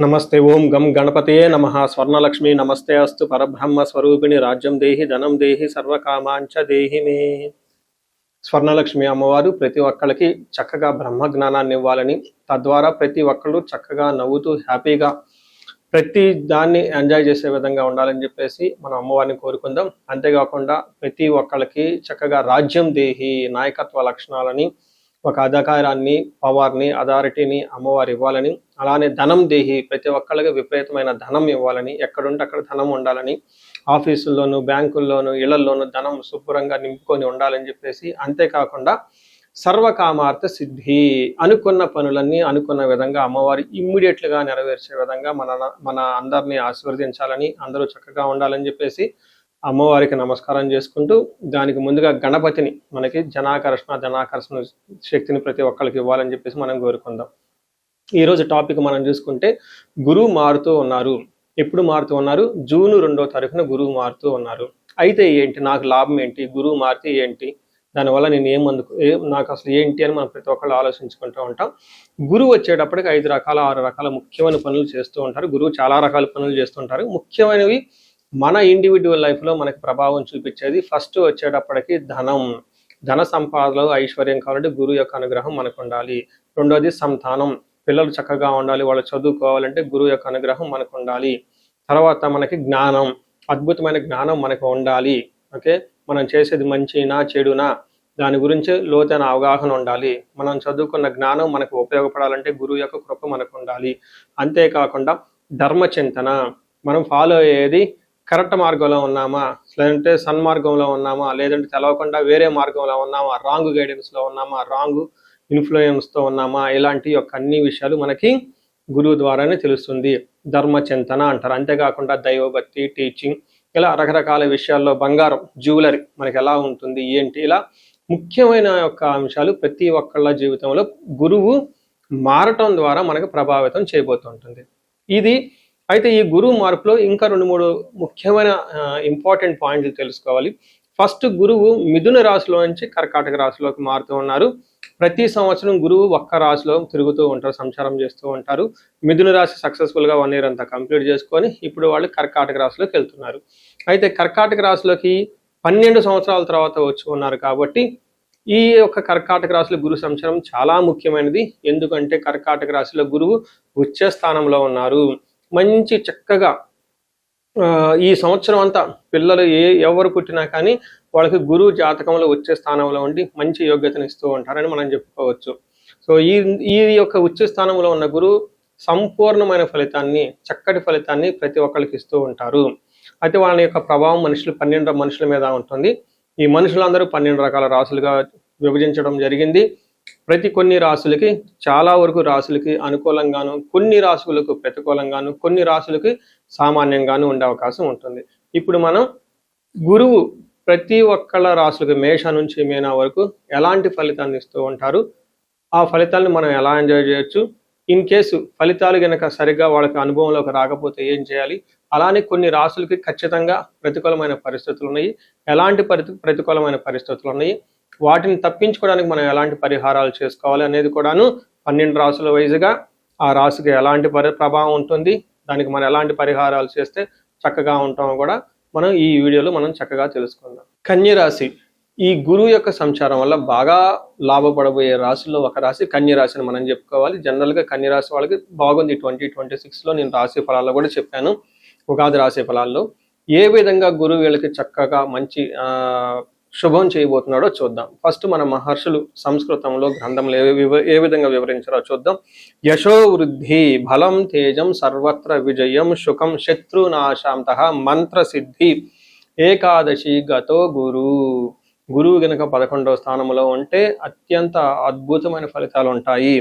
नमस्ते ओं गम गणपते नमः स्वर्णलक्ष्मी नमस्ते अस्तु परब्रह्म स्वरूपिणी राज्यं देहि धनं देहि सर्वकामांच देहि मे స్వర్ణలక్ష్మి అమ్మవారు ప్రతి ఒక్కళ్ళకి చక్కగా బ్రహ్మ జ్ఞానాన్ని ఇవ్వాలని తద్వారా ప్రతి ఒక్కళ్ళు చక్కగా నవ్వుతూ హ్యాపీగా ప్రతి దాన్ని ఎంజాయ్ చేసే విధంగా ఉండాలని చెప్పేసి మనం అమ్మవారిని కోరుకుందాం. అంతేకాకుండా ప్రతి ఒక్కళ్ళకి చక్కగా రాజ్యం దేహి నాయకత్వ లక్షణాలని ఒక అధికారాన్ని పవర్ని అథారిటీని అమ్మవారు ఇవ్వాలని, అలానే ధనం దేహి ప్రతి ఒక్కళ్ళకి విపరీతమైన ధనం ఇవ్వాలని, ఎక్కడుంటే అక్కడ ధనం ఉండాలని, ఆఫీసుల్లోనూ బ్యాంకుల్లోనూ ఇళ్లల్లోనూ ధనం శుభ్రంగా నింపుకొని ఉండాలని చెప్పేసి, అంతేకాకుండా సర్వకామార్థ సిద్ధి అనుకున్న పనులన్నీ అనుకున్న విధంగా అమ్మవారి ఇమ్మీడియట్లుగా నెరవేర్చే విధంగా మన అందరినీ ఆశీర్వదించాలని, అందరూ చక్కగా ఉండాలని చెప్పేసి అమ్మవారికి నమస్కారం చేసుకుంటూ, దానికి ముందుగా గణపతిని మనకి ధనాకర్షణ శక్తిని ప్రతి ఒక్కరికి ఇవ్వాలని చెప్పేసి మనం కోరుకుందాం. ఈరోజు టాపిక్ మనం చూసుకుంటే గురువు మారుతూ ఉన్నారు. ఎప్పుడు మారుతూ ఉన్నారు? జూన్ 2వ తారీఖున గురువు మారుతూ ఉన్నారు. అయితే ఏంటి, నాకు లాభం ఏంటి, గురువు మారితే ఏంటి, దానివల్ల నేను నాకు అసలు ఏంటి అని మనం ప్రతి ఒక్కళ్ళు ఆలోచించుకుంటూ ఉంటాం. గురువు వచ్చేటప్పటికి 5 రకాల 6 రకాల ముఖ్యమైన పనులు చేస్తూ ఉంటారు. గురువు చాలా రకాల పనులు చేస్తుంటారు. ముఖ్యమైనవి మన ఇండివిజువల్ లైఫ్లో మనకి ప్రభావం చూపించేది ఫస్ట్ వచ్చేటప్పటికి ధన సంపాదనలో ఐశ్వర్యం కావాలంటే గురువు యొక్క అనుగ్రహం మనకు ఉండాలి. రెండోది సంతానం, పిల్లలు చక్కగా ఉండాలి, వాళ్ళు చదువుకోవాలంటే గురువు యొక్క అనుగ్రహం మనకు ఉండాలి. తర్వాత మనకి జ్ఞానం, అద్భుతమైన జ్ఞానం మనకు ఉండాలి. ఓకే, మనం చేసేది మంచినా చెడునా దాని గురించి లోతైన అవగాహన ఉండాలి. మనం చదువుకున్న జ్ఞానం మనకు ఉపయోగపడాలంటే గురువు యొక్క కృప మనకు ఉండాలి. అంతేకాకుండా ధర్మచింతన, మనం ఫాలో అయ్యేది కరెక్ట్ మార్గంలో ఉన్నామా, లేదంటే సన్మార్గంలో ఉన్నామా, లేదంటే తెలవకుండా వేరే మార్గంలో ఉన్నామా, రాంగ్ గైడెన్స్లో ఉన్నామా, రాంగ్ ఇన్ఫ్లుయెన్స్తో ఉన్నామా, ఇలాంటి యొక్క అన్ని విషయాలు మనకి గురువు ద్వారానే తెలుస్తుంది. ధర్మచింతన అంటారు. అంతేకాకుండా దైవభక్తి, టీచింగ్, ఇలా రకరకాల విషయాల్లో బంగారం, జ్యువెలరీ మనకి ఎలా ఉంటుంది ఏంటి, ఇలా ముఖ్యమైన యొక్క అంశాలు ప్రతి ఒక్కళ్ళ జీవితంలో గురువు మారటం ద్వారా మనకు ప్రభావితం చేయబోతుంటుంది. అయితే ఈ గురువు మార్పులో ఇంకా 2-3 ముఖ్యమైన ఇంపార్టెంట్ పాయింట్లు తెలుసుకోవాలి. ఫస్ట్, గురువు మిథున రాశిలో నుంచి కర్కాటక రాశిలోకి మారుతూ ఉన్నారు. ప్రతి సంవత్సరం గురువు ఒక్క రాశిలో తిరుగుతూ ఉంటారు, సంచారం చేస్తూ ఉంటారు. మిథున రాశి సక్సెస్ఫుల్గా 1 year అంతా కంప్లీట్ చేసుకొని ఇప్పుడు వాళ్ళు కర్కాటక రాశిలోకి వెళ్తున్నారు. అయితే కర్కాటక రాశిలోకి 12 సంవత్సరాల తర్వాత వచ్చి ఉన్నారు కాబట్టి ఈ యొక్క కర్కాటక రాశిలో గురు సంచారం చాలా ముఖ్యమైనది. ఎందుకంటే కర్కాటక రాశిలో గురువు ఉచ్చ స్థానంలో ఉన్నారు. మంచి చక్కగా ఈ సంవత్సరం అంతా పిల్లలు ఎవరు పుట్టినా కానీ వాళ్ళకి గురువు జాతకంలో వచ్చే స్థానంలో ఉండి మంచి యోగ్యతను ఇస్తూ ఉంటారని మనం చెప్పుకోవచ్చు. సో ఈ యొక్క ఉచ్చ స్థానంలో ఉన్న గురువు సంపూర్ణమైన ఫలితాన్ని, చక్కటి ఫలితాన్ని ప్రతి ఒక్కరికి ఇస్తూ ఉంటారు. అయితే వాళ్ళ యొక్క ప్రభావం 12 మనుషుల మీద ఉంటుంది. ఈ మనుషులందరూ 12 రకాల రాశులుగా విభజించడం జరిగింది. కొన్ని రాశులకి, చాలా వరకు రాశులకి అనుకూలంగాను, కొన్ని రాశులకు ప్రతికూలంగాను, కొన్ని రాశులకి సామాన్యంగాను ఉండే అవకాశం ఉంటుంది. ఇప్పుడు మనం గురువు ప్రతి ఒక్కళ్ళ రాశులకి మేష నుంచి మీన వరకు ఎలాంటి ఫలితాన్ని ఇస్తూ ఉంటారు, ఆ ఫలితాలను మనం ఎలా ఎంజాయ్ చేయొచ్చు, ఇన్ కేసు ఫలితాలు కనుక సరిగ్గా వాళ్ళకి అనుభవంలోకి రాకపోతే ఏం చేయాలి, అలానే కొన్ని రాశులకి ఖచ్చితంగా ప్రతికూలమైన పరిస్థితులు ఉన్నాయి, ఎలాంటి ప్రతికూలమైన పరిస్థితులు ఉన్నాయి, వాటిని తప్పించుకోవడానికి మనం ఎలాంటి పరిహారాలు చేసుకోవాలి అనేది కూడాను 12 రాశుల వైజ్గా ఆ రాశికి ఎలాంటి ప్రభావం ఉంటుంది, దానికి మనం ఎలాంటి పరిహారాలు చేస్తే చక్కగా ఉంటామో కూడా మనం ఈ వీడియోలో మనం చక్కగా తెలుసుకుందాం. కన్యరాశి, ఈ గురువు యొక్క సంచారం వల్ల బాగా లాభపడబోయే రాశుల్లో ఒక రాశి కన్యరాశిని మనం చెప్పుకోవాలి. జనరల్గా కన్యరాశి వాళ్ళకి బాగుంది. 2026లో నేను రాశి ఫలాల్లో కూడా చెప్పాను, ఉగాది రాశి ఫలాల్లో ఏ విధంగా గురువు వీళ్ళకి చక్కగా మంచి శుభం చేయబోతున్నాడో చూద్దాం. ఫస్ట్ మన మహర్షులు సంస్కృతంలో గ్రంథంలో ఏ విధంగా వివరించారో చూద్దాం. యశో వృద్ధి బలం తేజం సర్వత్ర విజయం సుఖం శత్రునాశాంతః మంత్ర సిద్ధి ఏకాదశి గతో గురువు గనక 11వ స్థానంలో ఉంటే అత్యంత అద్భుతమైన ఫలితాలు ఉంటాయి.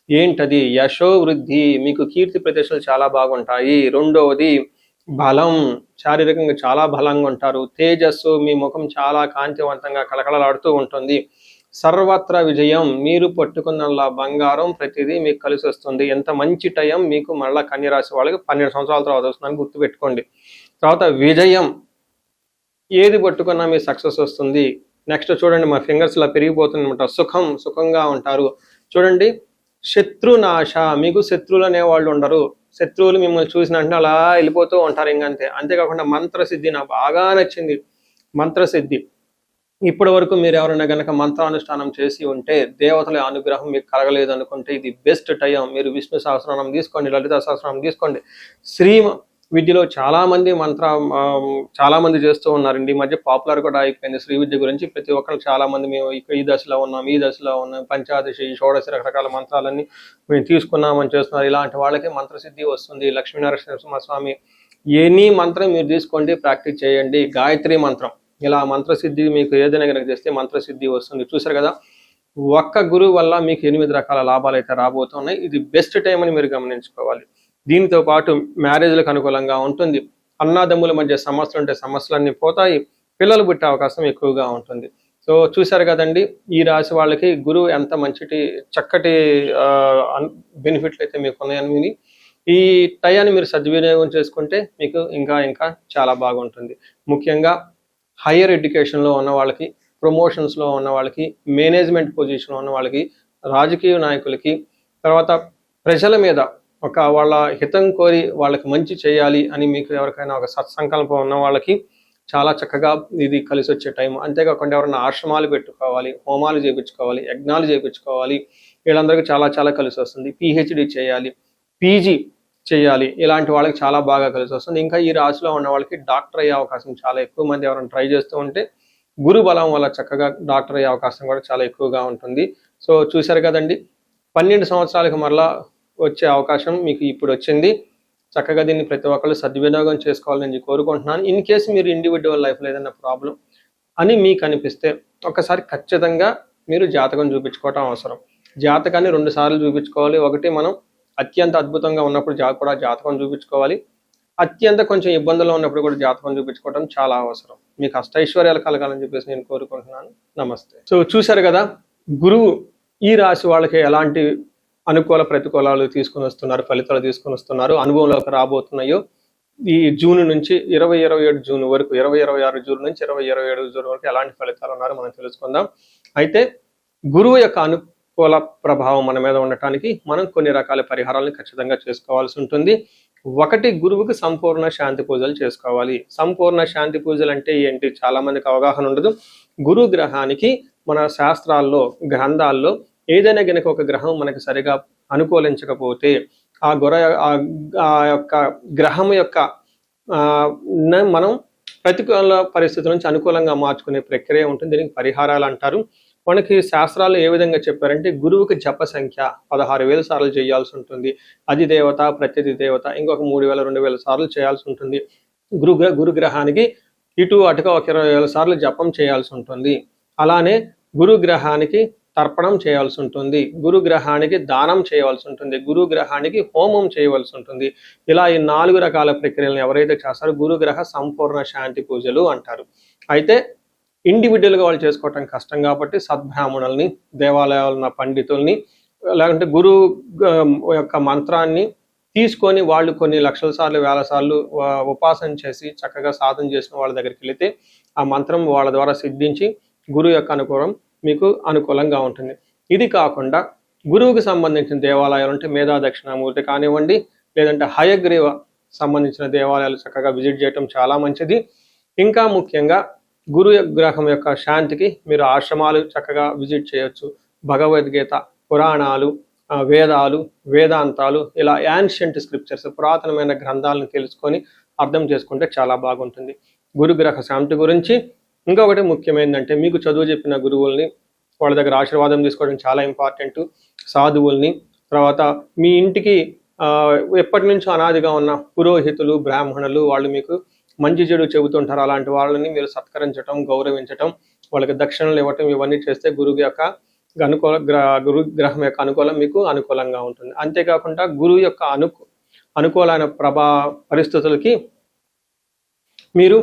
ఏంటది? యశో వృద్ధి, మీకు కీర్తి ప్రతిష్టలు చాలా బాగుంటాయి. రెండవది బలం, శారీరకంగా చాలా బలంగా ఉంటారు. తేజస్సు, మీ ముఖం చాలా కాంతివంతంగా కళకళలాడుతూ ఉంటుంది. సర్వత్ర విజయం, మీరు పట్టుకున్న బంగారం ప్రతిదీ మీకు కలిసి వస్తుంది. ఎంత మంచి టైం మీకు మళ్ళీ కన్యరాశి వాళ్ళకి 12 సంవత్సరాల తర్వాత వస్తుందని గుర్తుపెట్టుకోండి. తర్వాత విజయం, ఏది పట్టుకున్నా మీ సక్సెస్ వస్తుంది. నెక్స్ట్ చూడండి, మా ఫింగర్స్ ఇలా పెరిగిపోతుంది అనమాట. సుఖంగా ఉంటారు. చూడండి, శత్రునాశ, మీకు శత్రువులు అనే వాళ్ళు ఉండరు. శత్రువులు మిమ్మల్ని చూసిన వెంటనే అలా వెళ్ళిపోతూ ఉంటారు ఇంకంతే. అంతేకాకుండా మంత్రసిద్ధి నాకు బాగా నచ్చింది. మంత్రసిద్ధి ఇప్పటి వరకు మీరు ఎవరైనా గనక మంత్రానుష్ఠానం చేసి ఉంటే, దేవతల అనుగ్రహం మీకు కలగలేదు అనుకుంటే ఇది బెస్ట్ టైం. మీరు విష్ణు సహస్రనామం తీసుకోండి, లలిత సహస్రనామం తీసుకోండి. శ్రీ విద్యలో చాలా మంది చేస్తూ ఉన్నారండి. ఈ మధ్య పాపులర్ కూడా అయిపోయింది శ్రీ విద్య గురించి. ప్రతి ఒక్కరు చాలా మంది మేము ఈ దశలో ఉన్నాం, ఈ దశలో ఉన్నాం, పంచాదశి, షోడశి రకరకాల మంత్రాలన్నీ మేము తీసుకున్నామని చేస్తున్నారు. ఇలాంటి వాళ్ళకి మంత్రసిద్ధి వస్తుంది. లక్ష్మీనరసింహస్వామి ఎనీ మంత్రం మీరు తీసుకోండి, ప్రాక్టీస్ చేయండి. గాయత్రి మంత్రం, ఇలా మంత్రసిద్ధి మీకు ఏదైనా కనుక చేస్తే మంత్రసిద్ధి వస్తుంది. చూసారు కదా, ఒక్క గురువు వల్ల మీకు 8 రకాల లాభాలు అయితే రాబోతున్నాయి. ఇది బెస్ట్ టైం అని మీరు గమనించుకోవాలి. దీనితో పాటు మ్యారేజ్లకు అనుకూలంగా ఉంటుంది. అన్నాదమ్ముల మధ్య సమస్యలు ఉంటే సమస్యలన్నీ పోతాయి. పిల్లలు పుట్టే అవకాశం ఎక్కువగా ఉంటుంది. సో చూసారు కదండి, ఈ రాశి వాళ్ళకి గురువు ఎంత చక్కటి బెనిఫిట్లు అయితే మీకు ఉన్నాయని. ఈ టయాన్ని మీరు సద్వినియోగం చేసుకుంటే మీకు ఇంకా చాలా బాగుంటుంది. ముఖ్యంగా హైయర్ ఎడ్యుకేషన్లో ఉన్న వాళ్ళకి, ప్రమోషన్స్లో ఉన్న వాళ్ళకి, మేనేజ్మెంట్ పొజిషన్లో ఉన్న వాళ్ళకి, రాజకీయ నాయకులకి, తర్వాత ప్రజల మీద వాళ్ళ హితం కోరి వాళ్ళకి మంచి చేయాలి అని మీకు ఎవరికైనా ఒక సత్సంకల్పం ఉన్న వాళ్ళకి చాలా చక్కగా ఇది కలిసి వచ్చే టైం. అంతేకాకుండా ఎవరైనా ఆశ్రమాలు పెట్టుకోవాలి, హోమాలు చేయించుకోవాలి, యజ్ఞాలు చేయించుకోవాలి, వీళ్ళందరికీ చాలా కలిసి వస్తుంది. పిహెచ్డి చేయాలి, పీజీ చేయాలి, ఇలాంటి వాళ్ళకి చాలా బాగా కలిసి వస్తుంది. ఇంకా ఈ రాశిలో ఉన్న వాళ్ళకి డాక్టర్ అయ్యే అవకాశం చాలా ఎక్కువ మంది ఎవరైనా ట్రై చేస్తూ ఉంటే గురు బలం వల్ల చక్కగా డాక్టర్ అయ్యే అవకాశం కూడా చాలా ఎక్కువగా ఉంటుంది. సో చూశారు కదండి, 12 సంవత్సరాలకు మరలా వచ్చే అవకాశం మీకు ఇప్పుడు వచ్చింది. చక్కగా దీన్ని ప్రతి ఒక్కళ్ళు సద్వినియోగం చేసుకోవాలని కోరుకుంటున్నాను. ఇన్ కేసు మీరు ఇండివిజువల్ లైఫ్లో ఏదైనా ప్రాబ్లం అని మీకు అనిపిస్తే ఒకసారి ఖచ్చితంగా మీరు జాతకం చూపించుకోవటం అవసరం. జాతకాన్ని 2 సార్లు చూపించుకోవాలి. ఒకటి మనం అత్యంత అద్భుతంగా ఉన్నప్పుడు కూడా జాతకం చూపించుకోవాలి. అత్యంత కొంచెం ఇబ్బందుల్లో ఉన్నప్పుడు కూడా జాతకం చూపించుకోవడం చాలా అవసరం. మీకు అష్టైశ్వర్యాలు కలగాలని చెప్పేసి నేను కోరుకుంటున్నాను. నమస్తే. సో చూశారు కదా, గురువు ఈ రాశి వాళ్ళకి ఎలాంటి అనుకూల ప్రతికూలాలు తీసుకుని వస్తున్నారు, ఫలితాలు తీసుకుని వస్తున్నారు, అనుభవంలోకి రాబోతున్నాయో ఈ జూన్ నుంచి 2027 జూన్ వరకు, 2026 జూన్ నుంచి 2027 జూన్ వరకు ఎలాంటి ఫలితాలు ఉన్నారో మనం తెలుసుకుందాం. అయితే గురువు యొక్క అనుకూల ప్రభావం మన మీద ఉండటానికి మనం కొన్ని రకాల పరిహారాలను ఖచ్చితంగా చేసుకోవాల్సి ఉంటుంది. ఒకటి, గురువుకి సంపూర్ణ శాంతి పూజలు చేసుకోవాలి. సంపూర్ణ శాంతి పూజలు అంటే ఏంటి, చాలా మందికి అవగాహన ఉండదు. గురు గ్రహానికి మన శాస్త్రాల్లో, గ్రంథాల్లో ఏదైనా గనక ఒక గ్రహం మనకి సరిగా అనుకూలించకపోతే ఆ యొక్క గ్రహం యొక్క మనం ప్రతికూల పరిస్థితుల నుంచి అనుకూలంగా మార్చుకునే ప్రక్రియ ఉంటుంది. దీనికి పరిహారాలు అంటారు. మనకి శాస్త్రాలు ఏ విధంగా చెప్పారంటే, గురువుకి జప సంఖ్య 16,000 సార్లు చేయాల్సి ఉంటుంది. అధిదేవత, ప్రత్యధి దేవత ఇంకొక 3,000, 2,000 సార్లు చేయాల్సి ఉంటుంది. గురుగ్రహానికి ఇటు అటుగా ఒక 20,000 సార్లు జపం చేయాల్సి ఉంటుంది. అలానే గురుగ్రహానికి తర్పణం చేయాల్సి ఉంటుంది, గురుగ్రహానికి దానం చేయవలసి ఉంటుంది, గురుగ్రహానికి హోమం చేయవలసి ఉంటుంది. ఇలా ఈ 4 రకాల ప్రక్రియలను ఎవరైతే చేస్తారో గురుగ్రహ సంపూర్ణ శాంతి పూజలు అంటారు. అయితే ఇండివిజువల్గా వాళ్ళు చేసుకోవటం కష్టం కాబట్టి సద్బ్రాహ్మణుల్ని, దేవాలయాల ఉన్న పండితుల్ని, లేకుంటే గురువు యొక్క మంత్రాన్ని తీసుకొని వాళ్ళు కొన్ని లక్షల సార్లు, వేల సార్లు ఉపాసన చేసి చక్కగా సాధన చేసిన వాళ్ళ దగ్గరికి వెళితే ఆ మంత్రం వాళ్ళ ద్వారా సిద్ధించి గురువు యొక్క అనుకూలం మీకు అనుకూలంగా ఉంటుంది. ఇది కాకుండా గురువుకి సంబంధించిన దేవాలయాలు అంటే మేధా దక్షిణామూర్తి కానివ్వండి, లేదంటే హయగ్రీవ సంబంధించిన దేవాలయాలు చక్కగా విజిట్ చేయటం చాలా మంచిది. ఇంకా ముఖ్యంగా గురు గ్రహం యొక్క శాంతికి మీరు ఆశ్రమాలు చక్కగా విజిట్ చేయొచ్చు. భగవద్గీత, పురాణాలు, వేదాలు, వేదాంతాలు, ఇలా యాన్షియంట్ స్క్రిప్చర్స్, పురాతనమైన గ్రంథాలను తెలుసుకొని అర్థం చేసుకుంటే చాలా బాగుంటుంది. గురుగ్రహ శాంతి గురించి ఇంకొకటి ముఖ్యమైనదంటే, మీకు చదువు చెప్పిన గురువుల్ని వాళ్ళ దగ్గర ఆశీర్వాదం తీసుకోవడం చాలా ఇంపార్టెంట్. సాధువుల్ని, తర్వాత మీ ఇంటికి ఎప్పటి నుంచో అనాదిగా ఉన్న పురోహితులు, బ్రాహ్మణులు, వాళ్ళు మీకు మంచి చెడు చెబుతుంటారు. అలాంటి వాళ్ళని మీరు సత్కరించడం, గౌరవించటం, వాళ్ళకి దక్షిణలు ఇవ్వటం, ఇవన్నీ చేస్తే గురువు యొక్క గురు గ్రహం యొక్క అనుకూలం మీకు అనుకూలంగా ఉంటుంది. అంతేకాకుండా గురువు యొక్క అనుకూలమైన పరిస్థితులకి మీరు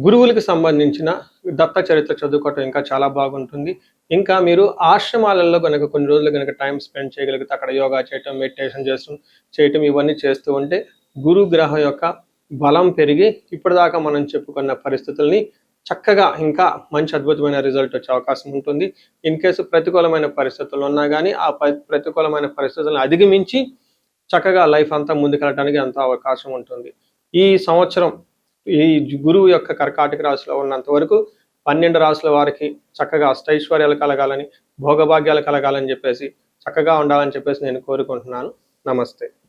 గురువులకు సంబంధించిన దత్త చరిత్ర చదువుకోవటం ఇంకా చాలా బాగుంటుంది. ఇంకా మీరు ఆశ్రమాలలో కనుక కొన్ని రోజులు కనుక టైం స్పెండ్ చేయగలిగితే అక్కడ యోగా చేయటం, మెడిటేషన్ చేయటం ఇవన్నీ చేస్తూ ఉంటే గురు గ్రహం యొక్క బలం పెరిగి ఇప్పటిదాకా మనం చెప్పుకున్న పరిస్థితుల్ని చక్కగా ఇంకా మంచి అద్భుతమైన రిజల్ట్ వచ్చే అవకాశం ఉంటుంది. ఇన్ కేసు ప్రతికూలమైన పరిస్థితులు ఉన్నా కానీ ఆ ప్రతికూలమైన పరిస్థితులను అధిగమించి చక్కగా లైఫ్ అంతా ముందుకెళ్ళడానికి ఎంతో అవకాశం ఉంటుంది. ఈ సంవత్సరం ఈ గురువు యొక్క కర్కాటక రాశిలో ఉన్నంత వరకు 12 రాశుల వారికి చక్కగా అష్టైశ్వర్యాలు కలగాలని, భోగభాగ్యాలు కలగాలని చెప్పేసి, చక్కగా ఉండాలని చెప్పేసి నేను కోరుకుంటున్నాను. నమస్తే.